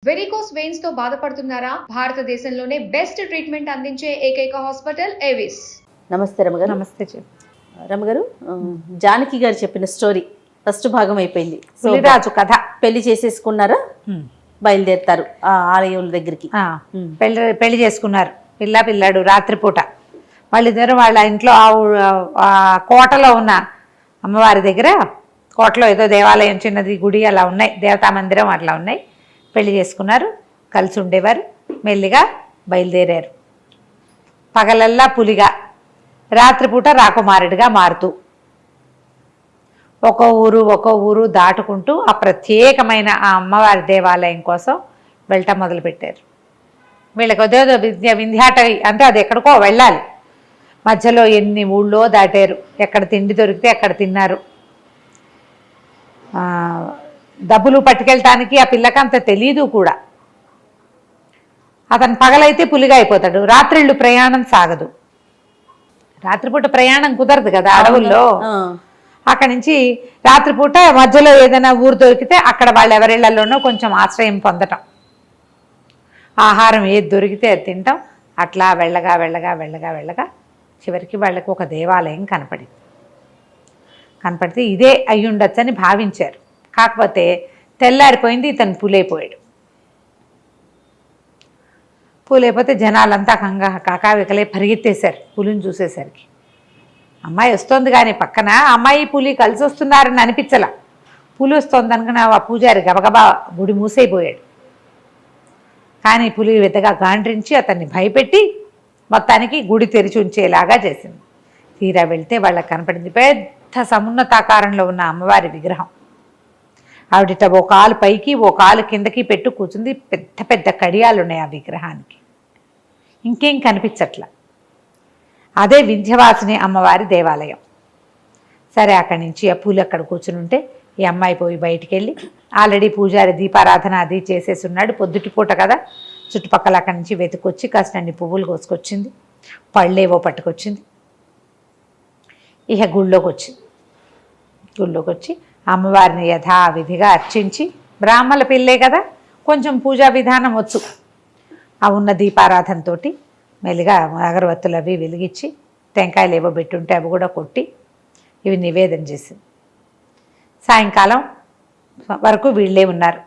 Varicose veins తో బాధపడుతున్నారా? భారతదేశంలోనే బెస్ట్ ట్రీట్మెంట్ అందించే ఏకైక హాస్పిటల్ ఏవిస్. నమస్తే రమగారు. నమస్తే రమగారు, జానకి గారు చెప్పిన స్టోరీ ఫస్ట్ భాగం అయిపోయింది. పులిరాజు కథ. పెళ్లి చేసేసుకున్నారా? బయలుదేరుతారు ఆ ఆలయం దగ్గరికి. పెళ్లి చేసుకున్నారు, పిల్లాడు రాత్రిపూట. వాళ్ళిద్దరు వాళ్ళ ఇంట్లో ఆ కోటలో ఉన్న అమ్మవారి దగ్గర, కోటలో ఏదో దేవాలయం, చిన్నది గుడి అలా ఉన్నాయి, దేవతా మందిరం అట్లా ఉన్నాయి. పెళ్లి చేసుకున్నారు, కలిసి ఉండేవారు. మెల్లిగా బయలుదేరారు. పగలల్లా పులిగా, రాత్రిపూట రాకుమారుడిగా మారుతూ ఒక్కో ఊరు దాటుకుంటూ ఆ ప్రత్యేకమైన ఆ అమ్మవారి దేవాలయం కోసం వెళ్ళటం మొదలుపెట్టారు. వీళ్ళకి అదేదో వింధ్యాటవి అంటే అది ఎక్కడికో వెళ్ళాలి. మధ్యలో ఎన్ని ఊళ్ళో దాటారు, ఎక్కడ తిండి దొరికితే అక్కడ తిన్నారు. డబ్బులు పట్టుకెళ్ళటానికి ఆ పిల్లకి అంత తెలీదు కూడా. అతను పగలైతే పులిగా అయిపోతాడు, రాత్రిళ్ళు ప్రయాణం సాగదు. రాత్రిపూట ప్రయాణం కుదరదు కదా అడవుల్లో. అక్కడి నుంచి రాత్రిపూట మధ్యలో ఏదైనా ఊరు దొరికితే అక్కడ వాళ్ళ ఎవరిళ్లలోనో కొంచెం ఆశ్రయం పొందటం, ఆహారం ఏది దొరికితే అది తింటాం. అట్లా వెళ్ళగా చివరికి వాళ్ళకి ఒక దేవాలయం కనపడితే ఇదే అయ్యుండొచ్చని భావించారు. కాకపోతే తెల్లారిపోయింది, ఇతను పూలైపోతే జనాలంతా కాకావికలే పరిగెత్తేశారు పులిని చూసేసరికి. అమ్మాయి వస్తుంది కానీ పక్కన అమ్మాయి పులి కలిసి వస్తున్నారని అనిపించల. పులి వస్తుంది అనుకున్న ఆ పూజారి గబగబా గుడి మూసైపోయాడు. కానీ పులి వెతగా గాండ్రించి అతన్ని భయపెట్టి మొత్తానికి గుడి తెరిచి ఉంచేలాగా చేసింది. తీరా వెళ్తే వాళ్ళకి కనపడింది పెద్ద సమున్నతాకారంలో ఉన్న అమ్మవారి విగ్రహం. ఆవిడట ఓ కాలు పైకి ఓ కాలు కిందకి పెట్టు కూర్చుంది. పెద్ద పెద్ద కడియాలు ఉన్నాయి ఆ విగ్రహానికి, ఇంకేం కనిపించట్ల. అదే వింధ్యవాసిని అమ్మవారి దేవాలయం. సరే, అక్కడి నుంచి ఆ పూలు అక్కడ కూర్చుని ఉంటే ఈ అమ్మాయి పోయి బయటికి వెళ్ళి, ఆల్రెడీ పూజారి దీపారాధన అది చేసేసి ఉన్నాడు. పొద్దుటిపూట కదా, చుట్టుపక్కల అక్కడి నుంచి వెతుకొచ్చి కాసినన్ని పువ్వులు కోసుకొచ్చింది, పళ్ళేవో పట్టుకొచ్చింది. ఇక గుళ్ళోకి వచ్చి అమ్మవారిని యథావిధిగా అర్చించి, బ్రాహ్మణ పిల్లే కదా కొంచెం పూజా విధానం వచ్చు, ఆ ఉన్న దీపారాధనతో మెల్లిగా అగరవత్తులు అవి వెలిగించి, టెంకాయలు ఏవో పెట్టుంటే అవి కూడా కొట్టి ఇవి నివేదన చేసింది. సాయంకాలం వరకు వీళ్ళే ఉన్నారు.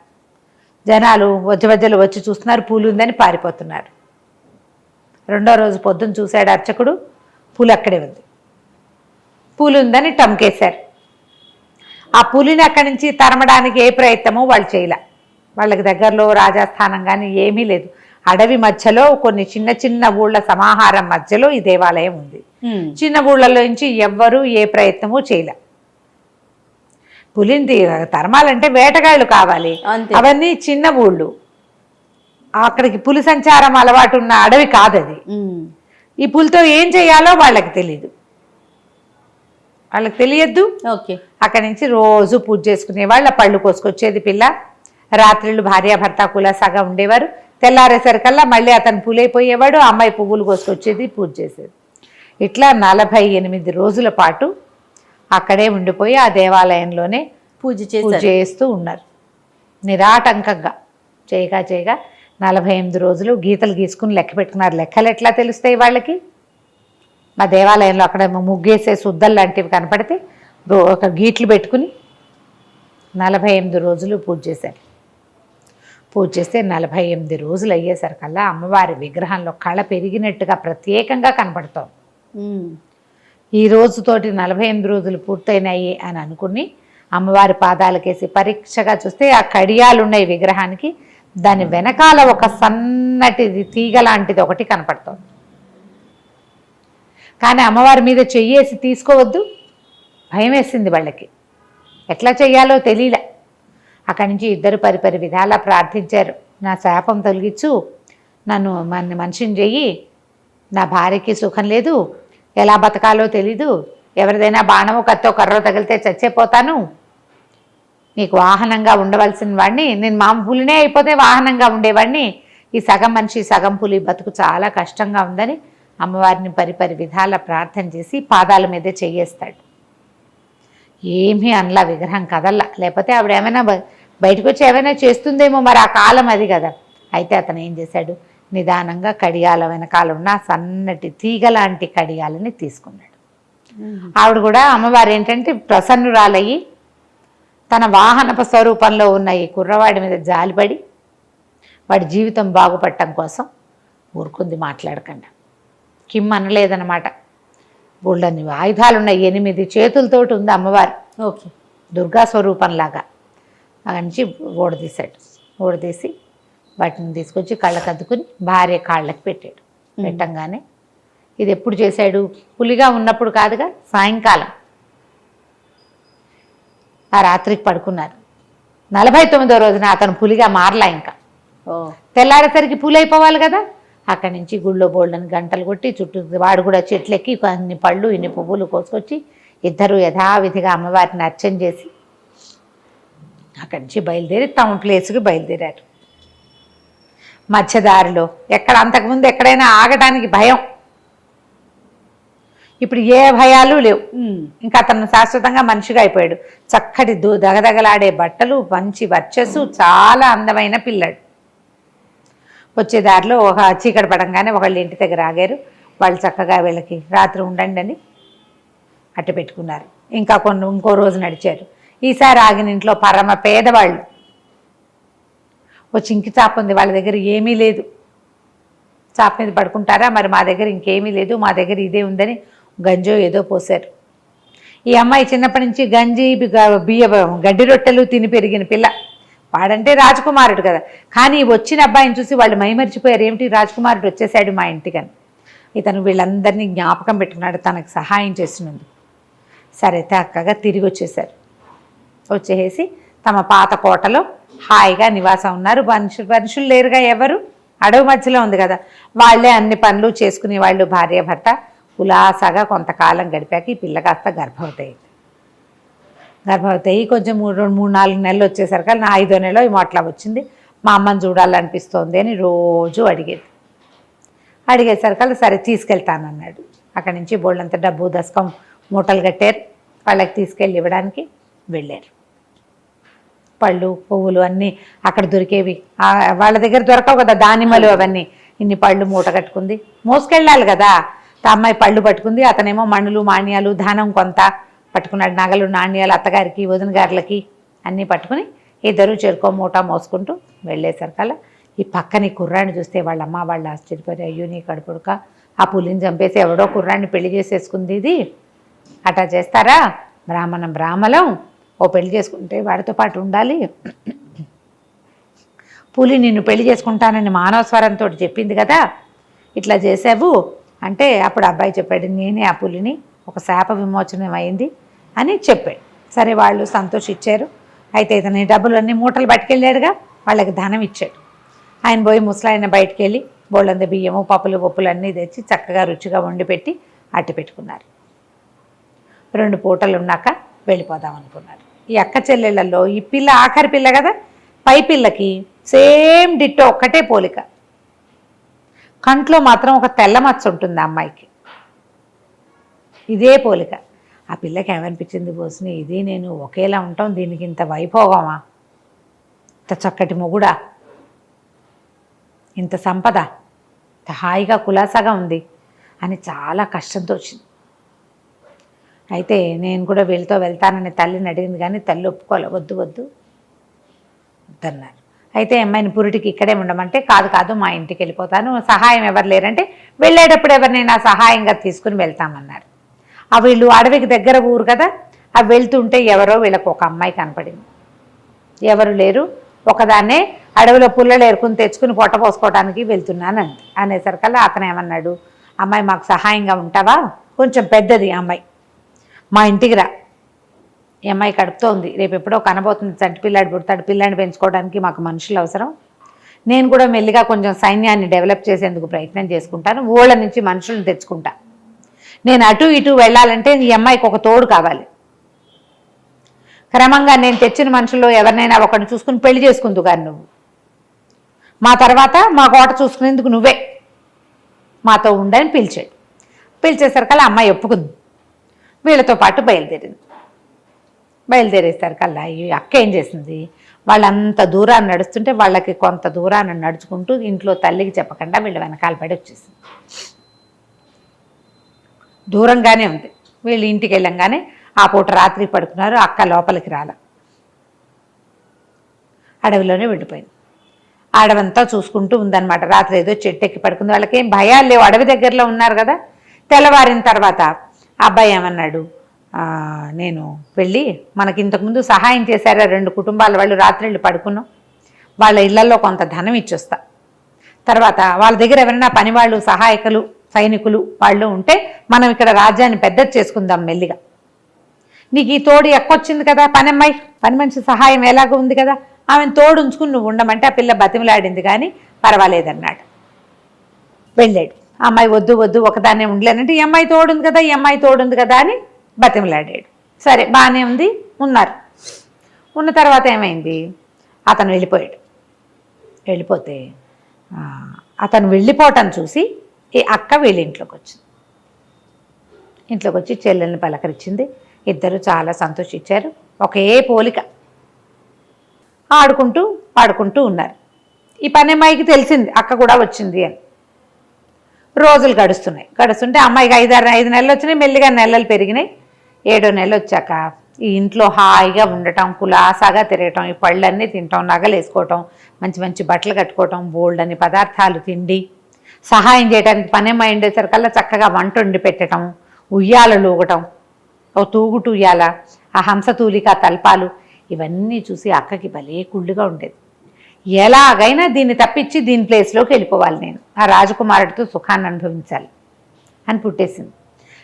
జనాలు మధ్యలో వచ్చి చూస్తున్నారు, పూలు ఉందని పారిపోతున్నారు. రెండో రోజు పొద్దున్న చూశాడు అర్చకుడు, పూలు అక్కడే ఉంది. పూలు ఉందని టమ్కేశారు. ఆ పులిని అక్కడి నుంచి తరమడానికి ఏ ప్రయత్నమో వాళ్ళు చేయలే. వాళ్ళకి దగ్గరలో రాజాస్థానం కానీ ఏమీ లేదు. అడవి మధ్యలో కొన్ని చిన్న ఊళ్ళ సమాహారం మధ్యలో ఈ దేవాలయం ఉంది. చిన్న ఊళ్ళలో నుంచి ఎవ్వరూ ఏ ప్రయత్నమూ చేయలే. పులిని తరమాలంటే వేటగాళ్ళు కావాలి, అవన్నీ చిన్న ఊళ్ళు. అక్కడికి పులి సంచారం అలవాటు ఉన్న అడవి కాదది. ఈ పులితో ఏం చేయాలో వాళ్ళకి తెలియద్దు. అక్కడి నుంచి రోజు పూజ చేసుకునే వాళ్ళ పళ్ళు కోసుకొచ్చేది పిల్ల. రాత్రిళ్ళు భార్యాభర్త కూడా సగం ఉండేవారు. తెల్లారేసరికల్లా మళ్ళీ అతను పూలైపోయేవాడు, అమ్మాయి పువ్వులు కోసుకొచ్చేది, పూజ చేసేది. ఇట్లా 48 రోజుల పాటు అక్కడే ఉండిపోయి ఆ దేవాలయంలోనే పూజ చేస్తూ ఉన్నారు. నిరాటంకంగా చేయగా 48 రోజులు గీతలు గీసుకుని లెక్క పెట్టుకున్నారు. లెక్కలు ఎట్లా తెలుస్తాయి వాళ్ళకి? మా దేవాలయంలో అక్కడ ముగ్గేసే శుద్ధలు లాంటివి కనపడితే ఒక గీట్లు పెట్టుకుని 48 రోజులు పూజ చేశారు. పూజ చేస్తే 48 రోజులు అయ్యేసరికల్లా అమ్మవారి విగ్రహంలో కళ పెరిగినట్టుగా ప్రత్యేకంగా కనపడుతోంది. ఈ రోజుతోటి 48 రోజులు పూర్తయినాయి అని అనుకుని అమ్మవారి పాదాలకేసి పరీక్షగా చూస్తే ఆ కడియాలున్నాయి విగ్రహానికి. దాని వెనకాల ఒక సన్నటిది తీగ లాంటిది ఒకటి కనపడుతోంది. కానీ అమ్మవారి మీద చెయ్యేసి తీసుకోవద్దు, భయం వేసింది వాళ్ళకి. ఎట్లా చెయ్యాలో తెలియలే. అక్కడి నుంచి ఇద్దరు పరిపరి విధాలా ప్రార్థించారు. నా శాపం తొలగించు, నన్ను మనిషిని చెయ్యి, నా భార్యకి సుఖం లేదు, ఎలా బతకాలో తెలీదు, ఎవరిదైనా బాణమో కత్తో కర్రో తగిలితే చచ్చిపోతాను, నీకు వాహనంగా ఉండవలసిన వాడిని, నేను పులినే అయిపోతే వాహనంగా ఉండేవాడిని, ఈ సగం మనిషి సగం పులి బతుకు చాలా కష్టంగా ఉందని అమ్మవారిని పరిపరి విధాల ప్రార్థన చేసి పాదాల మీదే చెయ్యేస్తాడు. ఏమీ అనలా, విగ్రహం కదల్లా. లేకపోతే ఆవిడ ఏమైనా బయటకు వచ్చి ఏమైనా చేస్తుందేమో, మరి ఆ కాలం అది కదా. అయితే అతను ఏం చేశాడు, నిదానంగా కడియాల వెనకాల ఉన్న సన్నటి తీగ లాంటి కడియాలని తీసుకున్నాడు. ఆవిడ కూడా అమ్మవారు ఏంటంటే ప్రసన్నురాలయ్యి తన వాహనప స్వరూపంలో ఉన్న ఈ కుర్రవాడి మీద జాలిపడి వాడి జీవితం బాగుపడటం కోసం ఊరుకుంది, మాట్లాడకుండా. కిమ్ అనలేదన్నమాట. బోళ్ళని ఆయుధాలు ఉన్నాయి, 8 చేతులతోటి ఉంది అమ్మవారు. ఓకే. దుర్గా స్వరూపంలాగా. అక్కడి నుంచి ఓడదీశాడు. ఓడదీసి వాటిని తీసుకొచ్చి కళ్ళకు అద్దుకుని భార్య కాళ్ళకి పెట్టాడు. పెట్టంగానే ఇది ఎప్పుడు చేశాడు, పులిగా ఉన్నప్పుడు కాదుగా, సాయంకాలం ఆ రాత్రికి పడుకున్నారు. 49వ రోజున అతను పులిగా మారలా. ఇంకా తెల్లారేసరికి పులి అయిపోవాలి కదా. అక్కడి నుంచి గుళ్ళో బోళ్ళని గంటలు కొట్టి చుట్టూ వాడు కూడా చెట్లెక్కి అన్ని పళ్ళు ఇన్ని పువ్వులు కోసుకొచ్చి ఇద్దరు యథావిధిగా అమ్మవారిని అర్చన చేసి అక్కడి నుంచి బయలుదేరి టౌన్ ప్లేస్కి బయలుదేరారు. మధ్యదారిలో ఎక్కడ అంతకుముందు ఎక్కడైనా ఆగడానికి భయం, ఇప్పుడు ఏ భయాలు లేవు. ఇంకా అతను శాశ్వతంగా మనిషిగా అయిపోయాడు. చక్కటి దగదగలాడే బట్టలు, మంచి వర్చస్సు, చాలా అందమైన పిల్లాడు. వచ్చే దారిలో ఒక చీకటి పడంగానే ఒకళ్ళు ఇంటి దగ్గర ఆగారు. వాళ్ళు చక్కగా వీళ్ళకి రాత్రి ఉండండి అని అట్టు పెట్టుకున్నారు. ఇంకా ఇంకో రోజు నడిచారు. ఈసారి ఆగిన ఇంట్లో పరమ పేదవాళ్ళు. ఓ చింకి చాప ఉంది, వాళ్ళ దగ్గర ఏమీ లేదు. చాప మీద పడుకుంటారా, మరి మా దగ్గర ఇంకేమీ లేదు, మా దగ్గర ఇదే ఉందని గంజో ఏదో పోసారు. ఈ అమ్మాయి చిన్నప్పటి నుంచి గంజి గడ్డి రొట్టెలు తిని పెరిగిన పిల్ల. వాడంటే రాజకుమారుడు కదా. కానీ వచ్చిన అబ్బాయిని చూసి వాళ్ళు మైమరిచిపోయారు. ఏమిటి రాజకుమారుడు వచ్చేసాడు మా ఇంటికని. ఇతను వీళ్ళందరినీ జ్ఞాపకం పెట్టుకున్నాడు తనకు సహాయం చేసినందుకు. సరే చక్కగా తిరిగి వచ్చేసారు. వచ్చేసి తమ పాత కోటలో హాయిగా నివాసం ఉన్నారు. మనుషులు లేరుగా ఎవరు, అడవి మధ్యలో ఉంది కదా. వాళ్ళే అన్ని పనులు చేసుకునే వాళ్ళు. భార్య భర్త ఉలాసాగా కొంతకాలం గడిపాక ఈ పిల్ల కాస్త గర్భవతి కొంచెం 3-4 నెలలు వచ్చేసరికి నా 5వ నెల ఏమో అట్లా వచ్చింది. మా అమ్మని చూడాలనిపిస్తోంది అని రోజు అడిగేసరికి సరే తీసుకెళ్తానన్నాడు. అక్కడి నుంచి బోళ్ళంత డబ్బు దశకం మూటలు కట్టారు. వాళ్ళకి తీసుకెళ్ళి ఇవ్వడానికి వెళ్ళారు. పళ్ళు పువ్వులు అన్నీ అక్కడ దొరికేవి. వాళ్ళ దగ్గర దొరకవు కదా, దానిమ్మలు అవన్నీ. ఇన్ని పళ్ళు మూట కట్టుకుంది, మోసుకెళ్ళాలి కదా. అమ్మాయి పళ్ళు పట్టుకుంది, అతనేమో మణులు మాణ్యాలు ధనం కొంత పట్టుకున్నాడు. నగలు నాణ్యాలు అత్తగారికి వదిన గారులకి అన్నీ పట్టుకుని ఇద్దరు చెరుకో మూట మోసుకుంటూ వెళ్ళేసరికల్లా ఈ పక్కని కుర్రాన్ని చూస్తే వాళ్ళమ్మ వాళ్ళు ఆశ్చర్యపోయి, అయ్యో నీ కడుపుడుక, ఆ పులిని చంపేసి ఎవడో కుర్రాన్ని పెళ్లి చేసేసుకుంది, ఇది అట్లా చేస్తారా, బ్రాహ్మణం ఓ పెళ్లి చేసుకుంటే వాడితో పాటు ఉండాలి. పులి నిన్ను పెళ్లి చేసుకుంటానని మానవ స్వరంతో చెప్పింది కదా, ఇట్లా చేసావు అంటే అప్పుడు అబ్బాయి చెప్పాడు, నేనే ఆ పులిని, ఒక శాప విమోచనం అయింది అని చెప్పాడు. సరే వాళ్ళు సంతోషించారు. అయితే ఇతని డబ్బులన్నీ మూటలు పట్టుకెళ్ళాడుగా, వాళ్ళకి ధనం ఇచ్చాడు. ఆయన పోయి ముసలాయన బయటికి వెళ్ళి బోళ్ళంద బియ్యము పప్పులు అన్నీ తెచ్చి చక్కగా రుచిగా వండి పెట్టి అట్టి పెట్టుకున్నారు. 2 పూటలు ఉన్నాక వెళ్ళిపోదాం అనుకున్నారు. ఈ అక్క చెల్లెళ్ళల్లో ఈ పిల్ల ఆఖరి పిల్ల కదా, పై పిల్లకి సేమ్ డిట్టో ఒక్కటే పోలిక. కంట్లో మాత్రం ఒక తెల్ల మచ్చ ఉంటుంది ఆ అమ్మాయికి, ఇదే పోలిక. ఆ పిల్లకి ఏమనిపించింది, బోసిని ఇది నేను ఒకేలా ఉంటాం, దీనికి ఇంత వైభోగమా, ఇంత చక్కటి మొగుడా, ఇంత సంపద, ఇంత హాయిగా కులాసాగా ఉంది అని చాలా కష్టంతో వచ్చింది. అయితే నేను కూడా వీళ్ళతో వెళ్తానని తల్లిని అడిగింది, కానీ తల్లి ఒప్పుకోలే, వద్దు వద్దన్నారు. అయితే అమ్మాయిని పురిటికి ఇక్కడే ఉండమంటే, కాదు మా ఇంటికి వెళ్ళిపోతాను, సహాయం ఎవరు లేరంటే వెళ్ళేటప్పుడు ఎవరినైనా సహాయంగా తీసుకుని వెళ్తామన్నారు. వీళ్ళు అడవికి దగ్గర ఊరు కదా, అవి వెళ్తుంటే ఎవరో వీళ్ళకు ఒక అమ్మాయి కనపడింది. ఎవరు లేరు, ఒకదాన్నే అడవిలో పుల్లలు ఏరుకుని తెచ్చుకుని పొట్ట పోసుకోవడానికి వెళ్తున్నానండి అనేసరికల్లా అతను ఏమన్నాడు, అమ్మాయి మాకు సహాయంగా ఉంటావా, కొంచెం పెద్దది అమ్మాయి, మా ఇంటికి రా, ఈ అమ్మాయి కడుపుతో ఉంది, రేపు ఎప్పుడో కనబోతుంది, చంటి పిల్లాడు పుడతాడు, పిల్లాడిని పెంచుకోవడానికి మాకు మనుషులు అవసరం, నేను కూడా మెల్లిగా కొంచెం సైన్యాన్ని డెవలప్ చేసేందుకు ప్రయత్నం చేసుకుంటాను, ఊళ్ళ నుంచి మనుషులను తెచ్చుకుంటా, నేను అటు ఇటు వెళ్ళాలంటే ఈ అమ్మాయికి ఒక తోడు కావాలి, క్రమంగా నేను తెచ్చిన మనుషుల్లో ఎవరినైనా ఒకరిని చూసుకుని పెళ్లి చేసుకుందు కానీ నువ్వు, మా తర్వాత మా కోట చూసుకునేందుకు నువ్వే మాతో ఉండని పిలిచాడు. పిలిచేసరికల్లా అమ్మాయి ఒప్పుకుంది, వీళ్ళతో పాటు బయలుదేరేసరికల్లా ఈ అక్క ఏం చేసింది, వాళ్ళంత దూరాన్ని నడుస్తుంటే వాళ్ళకి కొంత దూరాన్ని నడుచుకుంటూ ఇంట్లో తల్లికి చెప్పకుండా వీళ్ళు వెనకాల పడి వచ్చేసింది. దూరంగానే ఉంది. వీళ్ళు ఇంటికి వెళ్ళంగానే ఆ పూట రాత్రి పడుకున్నారు. అక్క లోపలికి రాల, అడవిలోనే వెళ్ళిపోయింది. అడవంతా చూసుకుంటూ ఉందన్నమాట. రాత్రి ఏదో చెట్టు ఎక్కి పడుకుంది. వాళ్ళకి ఏం భయాలు లేవు, అడవి దగ్గరలో ఉన్నారు కదా. తెల్లవారిన తర్వాత అబ్బాయి ఏమన్నాడు, నేను వెళ్ళి మనకి ఇంతకుముందు సహాయం చేశారా 2 కుటుంబాల వాళ్ళు, రాత్రిళ్ళు పడుకున్నాం, వాళ్ళ ఇళ్లలో కొంత ధనం ఇచ్చొస్తా. తర్వాత వాళ్ళ దగ్గర ఎవరైనా పని వాళ్ళు, సహాయకులు, సైనికులు వాళ్ళు ఉంటే మనం ఇక్కడ రాజ్యాన్ని పెద్దది చేసుకుందాం మెల్లిగా. నీకు ఈ తోడు ఎక్కొచ్చింది కదా, పని మనిషి సహాయం ఎలాగో ఉంది కదా, ఆమెను తోడు ఉంచుకుని నువ్వు ఉండమంటే ఆ పిల్ల బతిమలాడింది కానీ పర్వాలేదన్నాడు. వెళ్ళాడు. అమ్మాయి వద్దు వద్దు ఒకదాన్నే ఉండలేనంటే ఈ అమ్మాయి తోడుంది కదా అని బతిమలాడాడు. సరే బాగానే ఉంది, ఉన్నారు. ఉన్న తర్వాత ఏమైంది, అతను వెళ్ళిపోయాడు. వెళ్ళిపోతే అతను వెళ్ళిపోవటం చూసి ఈ అక్క వీళ్ళ ఇంట్లోకి వచ్చింది. ఇంట్లోకి వచ్చి చెల్లెల్ని పలకరించింది. ఇద్దరు చాలా సంతోషించారు. ఒకే పోలిక, ఆడుకుంటూ పాడుకుంటూ ఉన్నారు. ఈ పని అమ్మాయికి తెలిసింది అక్క కూడా వచ్చింది అని. రోజులు గడుస్తుంటే అమ్మాయికి 5 నెలలు వచ్చినాయి. మెల్లిగా నెలలు పెరిగినాయి. 7వ నెల వచ్చాక ఈ ఇంట్లో హాయిగా ఉండటం, కులాసాగా తిరగటం, ఈ పళ్ళన్నీ తినటం, నగలు వేసుకోవటం, మంచి మంచి బట్టలు కట్టుకోవటం, బోల్డ్ అని పదార్థాలు తిండి, సహాయం చేయడానికి పనేమ్మాయి ఉండేసరికల్లా చక్కగా వంట వండి పెట్టడం, ఉయ్యాలలు ఊగటం, ఓ తూగుటు ఉయ్యాల, ఆ హంసతూలిక తల్పాలు, ఇవన్నీ చూసి అక్కకి భలే కుళ్ళుగా ఉండేది. ఎలాగైనా దీన్ని తప్పించి దీని ప్లేస్లోకి వెళ్ళిపోవాలి, నేను ఆ రాజకుమారుడితో సుఖాన్ని అనుభవించాలి అని పుట్టేసింది.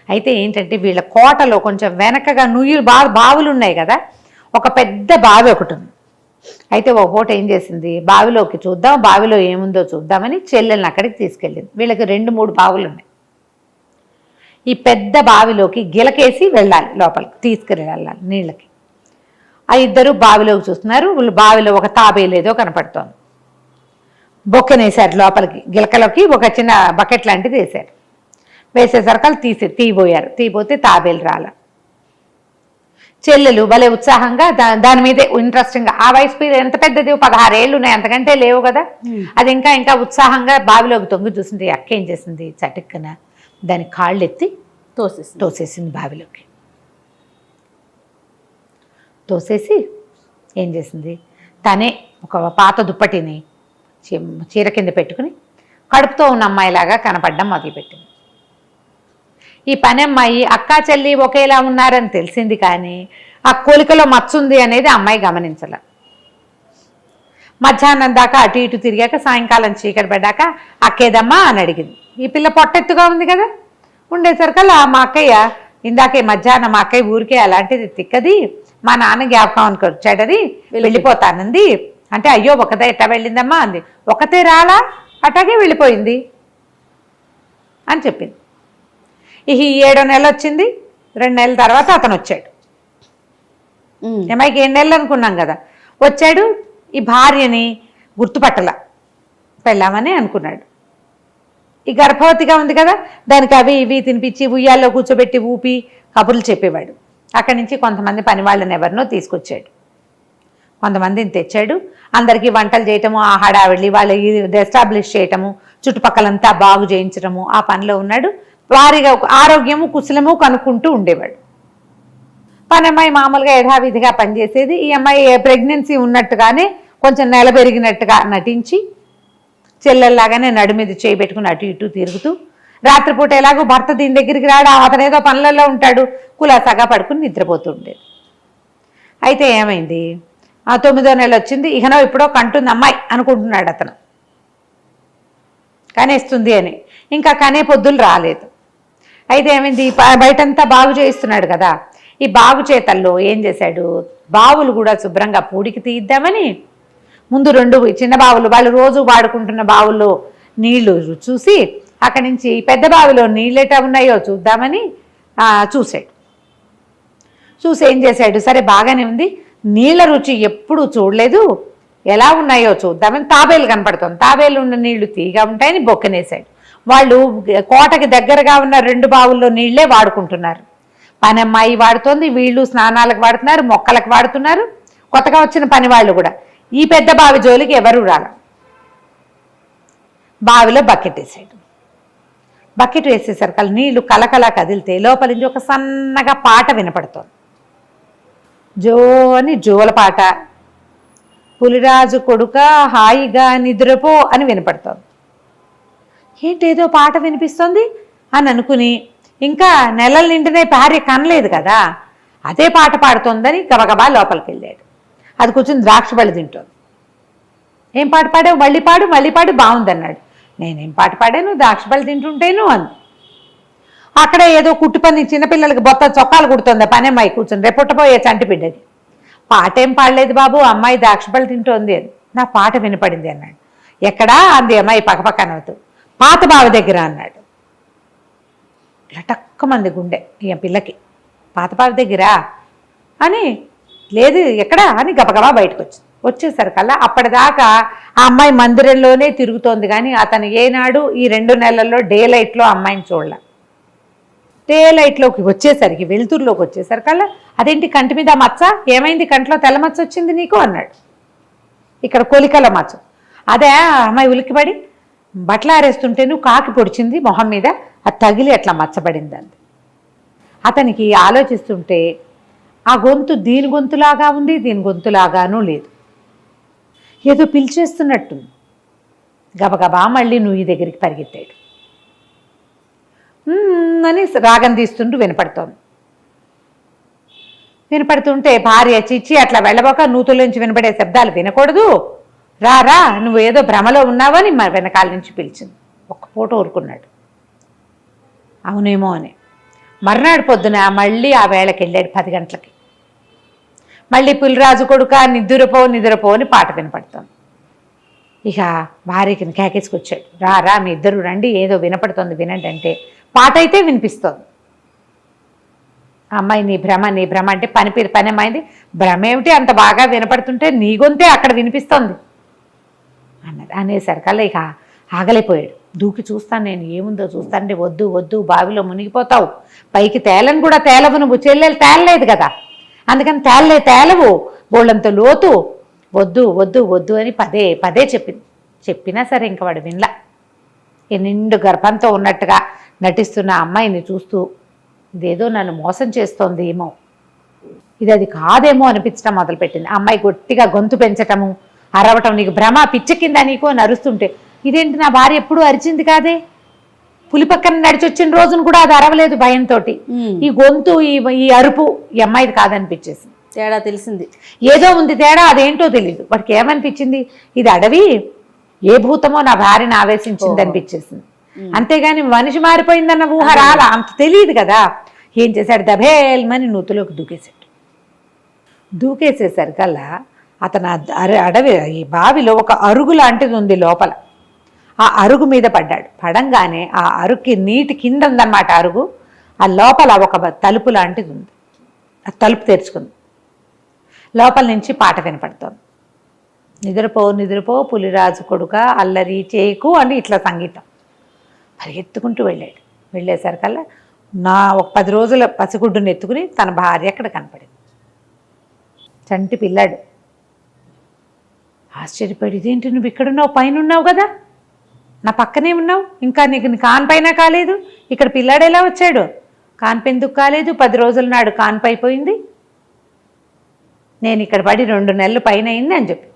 అయితే ఏంటంటే వీళ్ళ కోటలో కొంచెం వెనకగా నుయ్యులు బావులు ఉన్నాయి కదా, ఒక పెద్ద బావి ఒకటి ఉంది. అయితే ఒక పూట ఏం చేసింది, బావిలోకి చూద్దాం, బావిలో ఏముందో చూద్దామని చెల్లెల్ని అక్కడికి తీసుకెళ్ళింది. వీళ్ళకి 2-3 బావులు ఉన్నాయి. ఈ పెద్ద బావిలోకి గిలకేసి వెళ్ళాలి, లోపలికి తీసుకెళ్ళాలి నీళ్ళకి. ఆ ఇద్దరు బావిలోకి చూస్తున్నారు. వీళ్ళు బావిలో ఒక తాబేలేదో కనపడుతోంది. బొక్కనేసారు లోపలికి, గిలకలోకి ఒక చిన్న బకెట్ లాంటిది వేశారు. వేసేసరికి తీయబోయారు. తీయబోతే తాబేలు రాల. చెల్లెలు భలే ఉత్సాహంగా దాని మీదే ఇంట్రెస్టింగ్గా, ఆ వయసు ఎంత పెద్దది, 16 ఏళ్ళు ఉన్నాయి, అంతకంటే లేవు కదా, అది ఇంకా ఉత్సాహంగా బావిలోకి తొంగి చూసింది. అక్క ఏం చేసింది, చటుక్కన దాని కాళ్ళు ఎత్తి తోసేసింది బావిలోకి. తోసేసి ఏం చేసింది, తనే ఒక పాత దుప్పటిని చీర కింద పెట్టుకుని కడుపుతో ఉన్న అమ్మాయిలాగా కనపడడం మొదలుపెట్టింది. ఈ పని అమ్మాయి అక్కా చెల్లి ఒకేలా ఉన్నారని తెలిసింది కానీ ఆ కోలికలో మచ్చుంది అనేది అమ్మాయి గమనించాల. మధ్యాహ్నం దాకా అటు ఇటు తిరిగాక సాయంకాలం చీకటి పడ్డాక అక్కేదమ్మా అని అడిగింది. ఈ పిల్ల పొట్టెత్తుగా ఉంది కదా, ఉండేసరికల్లా మా అక్కయ్య ఇందాకే మధ్యాహ్నం మా అక్కయ్య ఊరికే అలాంటిది తిక్కది, మా నాన్న జ్ఞాపకానికి వచ్చాడది, వెళ్ళిపోతానంది అంటే, అయ్యో ఒకదే ఎట్టా వెళ్ళిందమ్మా అంది. ఒకతే రాలా, అట్లాగే వెళ్ళిపోయింది అని చెప్పింది. ఈ 7వ నెల వచ్చింది. 2 నెలల తర్వాత అతను వచ్చాడు. అమ్మాయికి 7 నెలలు అనుకున్నాం కదా, వచ్చాడు. ఈ భార్యని గుర్తుపట్టల, పెళ్ళామని అనుకున్నాడు. ఈ గర్భవతిగా ఉంది కదా, దానికి అవి ఇవి తినిపించి ఉయ్యాల్లో కూర్చోబెట్టి ఊపి కబుర్లు చెప్పేవాడు. అక్కడి నుంచి కొంతమంది పని వాళ్ళని ఎవరినో తీసుకొచ్చాడు, కొంతమందిని తెచ్చాడు. అందరికీ వంటలు చేయటము, ఆ హడావిడి వాళ్ళు ఎస్టాబ్లిష్ చేయటము, చుట్టుపక్కలంతా బాగు చేయించడము, ఆ పనిలో ఉన్నాడు. వారిగా ఆరోగ్యము కుశలము కనుక్కుంటూ ఉండేవాడు. పని అమ్మాయి మామూలుగా యథావిధిగా పనిచేసేది. ఈ అమ్మాయి ప్రెగ్నెన్సీ ఉన్నట్టుగానే కొంచెం నెల పెరిగినట్టుగా నటించి చెల్లెల్లాగానే నడుమీద చేయి పెట్టుకుని అటు ఇటు తిరుగుతూ, రాత్రిపూట ఎలాగో భర్త దీని దగ్గరికి రాడు, అతనేదో పనులలో ఉంటాడు, కులాసాగా పడుకుని నిద్రపోతూ ఉండేది. అయితే ఏమైంది, ఆ 9వ నెల వచ్చింది. ఇకనో ఇప్పుడో కంటుంది అమ్మాయి అనుకుంటున్నాడు అతను, కనేస్తుంది అని. ఇంకా కనే పొద్దులు రాలేదు. అయితే ఏమైంది, బయటంతా బాగు చేయిస్తున్నాడు కదా, ఈ బాగు చేతల్లో ఏం చేశాడు, బావులు కూడా శుభ్రంగా పూడికి తీద్దామని ముందు 2 చిన్న బావులు, వాళ్ళు రోజు వాడుకుంటున్న బావుల్లో నీళ్లు చూసి అక్కడి నుంచి పెద్ద బావిలో నీళ్ళు ఎట్టా ఉన్నాయో చూద్దామని చూశాడు. చూసి ఏం చేశాడు, సరే బాగానే ఉంది, నీళ్ల రుచి ఎప్పుడు చూడలేదు, ఎలా ఉన్నాయో చూద్దామని తాబేలు కనపడుతుంది, తాబేలు ఉన్న నీళ్లు తీగా ఉంటాయని బొక్కనేశాడు. వాళ్ళు కోటకి దగ్గరగా ఉన్న 2 బావుల్లో నీళ్లే వాడుకుంటున్నారు. పనమ్మాయి వాడుతోంది, వీళ్ళు స్నానాలకు వాడుతున్నారు, మొక్కలకు వాడుతున్నారు, కొత్తగా వచ్చిన పని వాళ్ళు కూడా. ఈ పెద్ద బావి జోలికి ఎవరు రాల. బావిలో బకెట్ వేసాడు. బకెట్ వేసేసరికి నీళ్లు కలకలా కదిలితే లోపల నుంచి ఒక సన్నగా పాట వినపడుతోంది. జో అని జోల పాట. పులిరాజు కొడుక హాయిగా నిద్రపో అని వినపడుతోంది. ఏంటేదో పాట వినిపిస్తోంది అని అనుకుని, ఇంకా నెలల నిండినే భార్య కనలేదు కదా, అదే పాట పాడుతోందని గబగబా లోపలికి వెళ్ళాడు. అది కూర్చొని ద్రాక్ష పళ్ళు తింటోంది. ఏం పాట పాడావు? మళ్ళీ పాడు బాగుందన్నాడు. నేనేం పాట పాడాను? ద్రాక్ష పళ్ళు తింటుంటేను అంది. అక్కడ ఏదో కుట్టు పని చిన్నపిల్లలకి బొత్త చొక్కాలు కుడుతోంది పని అమ్మాయి కూర్చొని, రేపుట్టపోయే చంటి బిడ్డది. పాట ఏం పాడలేదు బాబు, అమ్మాయి ద్రాక్ష పళ్ళు తింటోంది అని. నా పాట వినపడింది అన్నాడు. ఎక్కడా అంది అమ్మాయి పక్కపక్క నవ్వుతూ. పాత బావి దగ్గర అన్నాడు. లటక్కమంది గుండె ఈ పిల్లకి. పాత బావి దగ్గర అని, లేదు ఎక్కడా అని గబగబా బయటకు వచ్చేసరికల్లా అప్పటిదాకా ఆ అమ్మాయి మందిరంలోనే తిరుగుతోంది, కానీ అతను ఏనాడు ఈ 2 నెలల్లో డే లైట్లో అమ్మాయిని చూడలే. డే లైట్లోకి వచ్చేసరికి, వెలుతురులోకి వచ్చేసరికల్లా, అదేంటి కంటి మీద మచ్చ, ఏమైంది కంట్లో తెల్ల మచ్చ వచ్చింది నీకు అన్నాడు. ఇక్కడ కొలికల మచ్చ. అదే అమ్మాయి ఉలిక్కిపడి బట్టలు ఆరేస్తుంటేను కాకి పొడిచింది మొహం మీద, అది తగిలి అట్లా మచ్చబడింది అంది. అతనికి ఆలోచిస్తుంటే ఆ గొంతు దీని గొంతులాగా ఉంది, దీని గొంతులాగానూ లేదు, ఏదో పిలిచేస్తున్నట్టుంది. గబగబా మళ్ళీ నువ్వు ఈ దగ్గరికి పరిగెత్తాడు. అని రాగం తీస్తుంటూ వినపడుతుంటే భార్య చిచ్చి అట్లా వెళ్ళబోక నూతులోంచి వినపడే శబ్దాలు వినకూడదు, రారా నువ్వు ఏదో భ్రమలో ఉన్నావని వెనకాల నుంచి పిలిచింది. ఒక్క పూట ఊరుకున్నాడు. అవునేమో అని. మర్నాడు పొద్దున మళ్ళీ ఆ వేళకి వెళ్ళాడు 10 గంటలకి. మళ్ళీ పులిరాజు కొడుక నిద్రపో అని పాట వినపడుతోంది. ఇక భార్యకి కేకేసుకొచ్చాడు. రా మీ ఇద్దరు రండి, ఏదో వినపడుతోంది వినండి అంటే పాట అయితే వినిపిస్తోంది. అమ్మాయి నీ భ్రమ అంటే పని అమ్మాయింది. భ్రమ ఏమిటి, అంత బాగా వినపడుతుంటే నీ గొంతే అక్కడ వినిపిస్తోంది అన్నది. అనేసరికల్లా ఇక ఆగలేపోయాడు. దూకి చూస్తాను నేను, ఏముందో చూస్తానంటే వద్దు బావిలో మునిగిపోతావు, పైకి తేలను కూడా తేలవు, నువ్వు చెల్లెలు తేలలేదు కదా, అందుకని తేలవు, బోళ్ళంత లోతు, వద్దు అని పదే చెప్పింది. చెప్పినా సరే ఇంక వాడు వినలా. నిండు గర్భంతో ఉన్నట్టుగా నటిస్తున్న అమ్మాయిని చూస్తూ ఇదేదో నన్ను మోసం చేస్తోంది ఏమో, అది కాదేమో అనిపించడం మొదలుపెట్టింది. అమ్మాయి గట్టిగా గొంతు పెంచటము, అరవటం, నీకు భ్రమ పిచ్చ కింద నీకు అని అరుస్తుంటే, ఇదేంటి నా భార్య ఎప్పుడూ అరిచింది కాదే, పులి పక్కన నడిచొచ్చిన రోజును కూడా అది అరవలేదు భయంతో. ఈ గొంతు ఈ అరుపు ఈ అమ్మాయిది కాదనిపించేసింది. తేడా తెలిసింది, ఏదో ఉంది తేడా, అదేంటో తెలియదు. వాడికి ఏమనిపించింది, ఇది అడవి, ఏ భూతమో నా భార్యను ఆవేశించింది అనిపించేసింది. అంతేగాని మనిషి మారిపోయిందన్న ఊహ రాలా, అంత తెలియదు కదా. ఏం చేశాడు, దభేల్మని నూతులోకి దూకేసేసరికల్లా అతను అడవి ఈ బావిలో ఒక అరుగు లాంటిది ఉంది లోపల. ఆ అరుగు మీద పడ్డాడు. పడంగానే ఆ అరుగుకి నీటి కింద ఉందన్నమాట అరుగు. ఆ లోపల ఒక తలుపు లాంటిది ఉంది. ఆ తలుపు తెరుచుకుంది. లోపల నుంచి పాట వినపడుతోంది. నిద్రపో పులిరాజు కొడుక అల్లరి చేకు అని ఇట్లా సంగీతం. పరిగెత్తుకుంటూ వెళ్ళేసరికల్లా ఒక 10 రోజుల పసిగుడ్డుని ఎత్తుకుని తన భార్య అక్కడ కనపడింది. చంటి పిల్లాడు. ఆశ్చర్యపడి, ఇదేంటి నువ్వు ఇక్కడున్నావు, పైన ఉన్నావు కదా, నా పక్కనే ఉన్నావు, ఇంకా నీకు కాన్పైనా కాలేదు, ఇక్కడ పిల్లాడు ఎలా వచ్చాడు, కాన్పెందుకు కాలేదు, 10 రోజుల నాడు కాన్పైపోయింది, నేను ఇక్కడ పడి 2 నెలలు పైన అయింది అని చెప్పి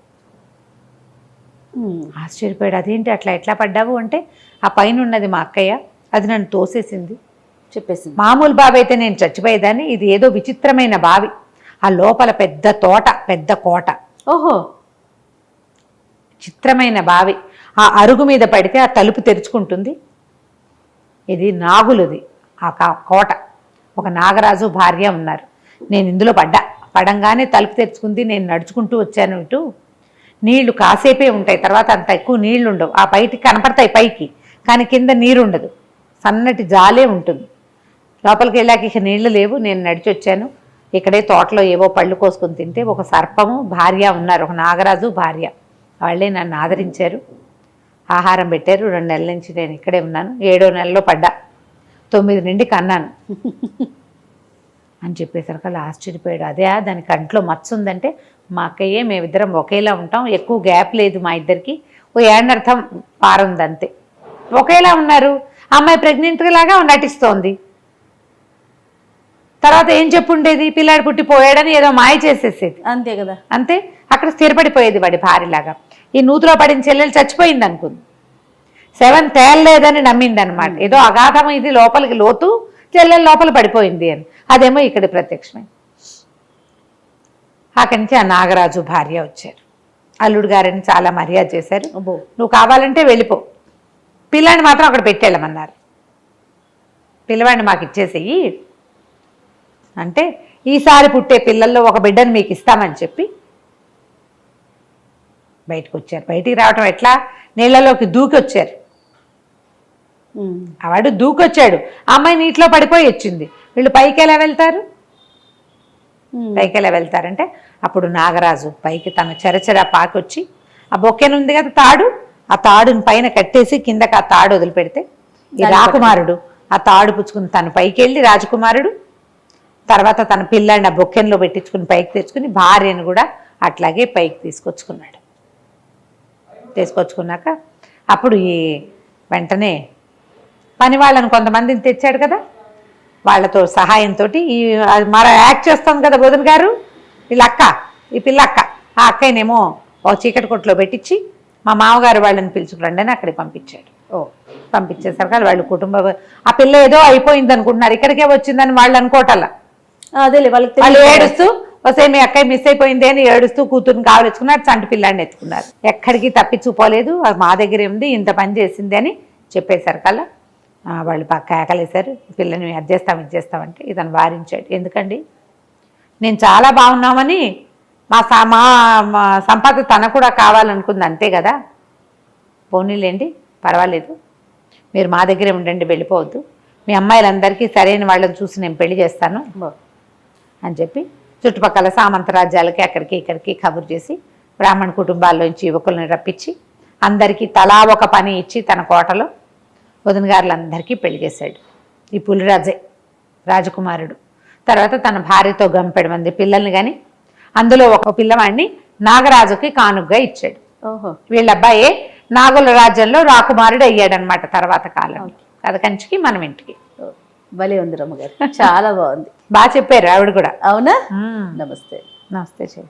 ఆశ్చర్యపోయాడు. అదేంటి అట్లా ఎట్లా పడ్డావు అంటే, ఆ పైన ఉన్నది మా అక్కయ్య, అది నన్ను తోసేసింది చెప్పేసింది. మామూలు బావి అయితే నేను చచ్చిపోయేదాన్ని, ఇది ఏదో విచిత్రమైన బావి, ఆ లోపల పెద్ద తోట, పెద్ద కోట. ఓహో, చిత్రమైన బావి. ఆ అరుగు మీద పడితే ఆ తలుపు తెరుచుకుంటుంది. ఇది నాగులది ఆ కోట. ఒక నాగరాజు భార్య ఉన్నారు. నేను ఇందులో పడంగానే తలుపు తెరుచుకుంది. నేను నడుచుకుంటూ వచ్చాను ఇటు. నీళ్లు కాసేపే ఉంటాయి, తర్వాత అంత ఎక్కువ నీళ్లు ఉండవు. ఆ బయటికి కనపడతాయి పైకి, కానీ కింద నీరు ఉండదు, సన్నటి జాలే ఉంటుంది. లోపలికి వెళ్ళాక ఇక నీళ్లు లేవు. నేను నడిచి వచ్చాను. ఇక్కడే తోటలో ఏవో పళ్ళు కోసుకొని తింటే ఒక సర్పము భార్య ఉన్నారు, ఒక నాగరాజు భార్య. వాళ్ళే నన్ను ఆదరించారు, ఆహారం పెట్టారు. 2 నెలల నుంచి నేను ఇక్కడే ఉన్నాను. 7వ నెలలో పడ్డా, 9 నుండి కన్నాను అని చెప్పేసరికి అలా ఆశ్చర్యపోయాడు. అదే దాని కంట్లో మచ్చ ఉందంటే మా అక్కయ్యే, మేమిద్దరం ఒకేలా ఉంటాం, ఎక్కువ గ్యాప్ లేదు మా ఇద్దరికి, ఓ ఏడనర్థం పారుంది అంతే. ఒకేలా ఉన్నారు. అమ్మాయి ప్రెగ్నెంట్ లాగా నటిస్తోంది. తర్వాత ఏం చెప్పుండేది, పిల్లాడు పుట్టిపోయాడని ఏదో మాయ చేసేసేది అంతే కదా. అంతే. అక్కడ స్థిరపడిపోయేది వాడి భార్యలాగా. ఈ నూతిలో పడిన చెల్లెలు చచ్చిపోయింది అనుకుంది, 7 తేలలేదని నమ్మింది అనమాట. ఏదో అగాధం ఇది, లోపలికి లోతు, చెల్లెలు లోపల పడిపోయింది అని. అదేమో ఇక్కడ ప్రత్యక్షమై అక్కడి నుంచి ఆ నాగరాజు భార్య వచ్చారు. అల్లుడు గారని చాలా మర్యాద చేశారు. నువ్వు కావాలంటే వెళ్ళిపో, పిల్లాడిని మాత్రం అక్కడ పెట్టేళ్ళమన్నారు. పిల్లవాడిని మాకు ఇచ్చేసేయి అంటే, ఈసారి పుట్టే పిల్లల్లో ఒక బిడ్డను మీకు ఇస్తామని చెప్పి బయటకు వచ్చారు. బయటికి రావటం ఎట్లా, నీళ్ళలోకి దూకి వచ్చారు. వాడు దూకొచ్చాడు, అమ్మాయి నీటిలో పడిపోయి వచ్చింది. వీళ్ళు పైకి ఎలా వెళ్తారు? పైకి ఎలా వెళ్తారంటే, అప్పుడు నాగరాజు పైకి తన చెరచెర పాకొచ్చి, ఆ బొక్కెను ఉంది కదా తాడు, ఆ తాడుని పైన కట్టేసి కిందకి ఆ తాడు వదిలిపెడితే ఈ రాకుమారుడు ఆ తాడు పుచ్చుకుని తను పైకి వెళ్ళి, రాజకుమారుడు తర్వాత తన పిల్లాడిని ఆ బొక్కెన్లో పెట్టించుకుని పైకి తెచ్చుకుని భార్యను కూడా అట్లాగే పైకి తీసుకొచ్చుకున్నాడు. తీసుకొచ్చుకున్నాక అప్పుడు ఈ వెంటనే పని వాళ్ళని కొంతమందిని తెచ్చాడు కదా, వాళ్ళతో సహాయంతో ఈ మర యాక్ట్ చేస్తుంది కదా బోధన్ గారు, వీళ్ళ అక్క, ఈ పిల్ల అక్క, ఆ అక్కనేమో ఒక చీకటి కొట్లో పెట్టించి మా మామగారు వాళ్ళని పిలుచుకురండి అని అక్కడికి పంపించాడు. పంపించేసరికి వాళ్ళు కుటుంబం, ఆ పిల్ల ఏదో అయిపోయింది అనుకుంటున్నారు, ఇక్కడికే వచ్చిందని వాళ్ళు అనుకోవటల్లా. అదే వాళ్ళు ఏడుస్తూ వస్తే మీ అక్కయ్య మిస్ అయిపోయింది అని ఏడుస్తూ కూతురుని కావలించుకున్నారు, చంటి పిల్లాడిని ఎత్తుకున్నారు. ఎక్కడికి తప్పించుకోలేదు, మా దగ్గరే ఉంది, ఇంత పని చేసింది అని చెప్పేసరికల్లా వాళ్ళు కేకలేశారు. పిల్లని అది చేస్తాం ఇది చేస్తామంటే ఇతను వారించాడు. ఎందుకండి, నేను చాలా బాగున్నామని మా సంపద తన కూడా కావాలనుకుంది అంతే కదా, పోనీలేండి పర్వాలేదు, మీరు మా దగ్గరే ఉండండి, వెళ్ళిపోవద్దు, మీ అమ్మాయిలందరికీ సరైన వాళ్ళని చూసి నేను పెళ్లి చేస్తాను అని చెప్పి చుట్టుపక్కల సామంత రాజ్యాలకి అక్కడికి ఇక్కడికి కబురు చేసి బ్రాహ్మణ కుటుంబాల్లోంచి యువకులను రప్పించి అందరికీ తలా ఒక పని ఇచ్చి తన కోటలో వదిన గారులందరికీ పెళ్లి చేశాడు. ఈ పులిరాజే రాజకుమారుడు. తర్వాత తన భార్యతో గంపెడు మంది పిల్లల్ని కానీ అందులో ఒక పిల్లవాడిని నాగరాజుకి కానుగ్గా ఇచ్చాడు. వీళ్ళ అబ్బాయే నాగుల రాజ్యంలో రాకుమారుడు అయ్యాడనమాట తర్వాత కాలం. కథ కంచికి మనం ఇంటికి. భలే ఉంది రమ్మగారు, చాలా బాగుంది, బాగా చెప్పారు ఆవిడ కూడా. అవునా? నమస్తే. నమస్తే చెయ్యి.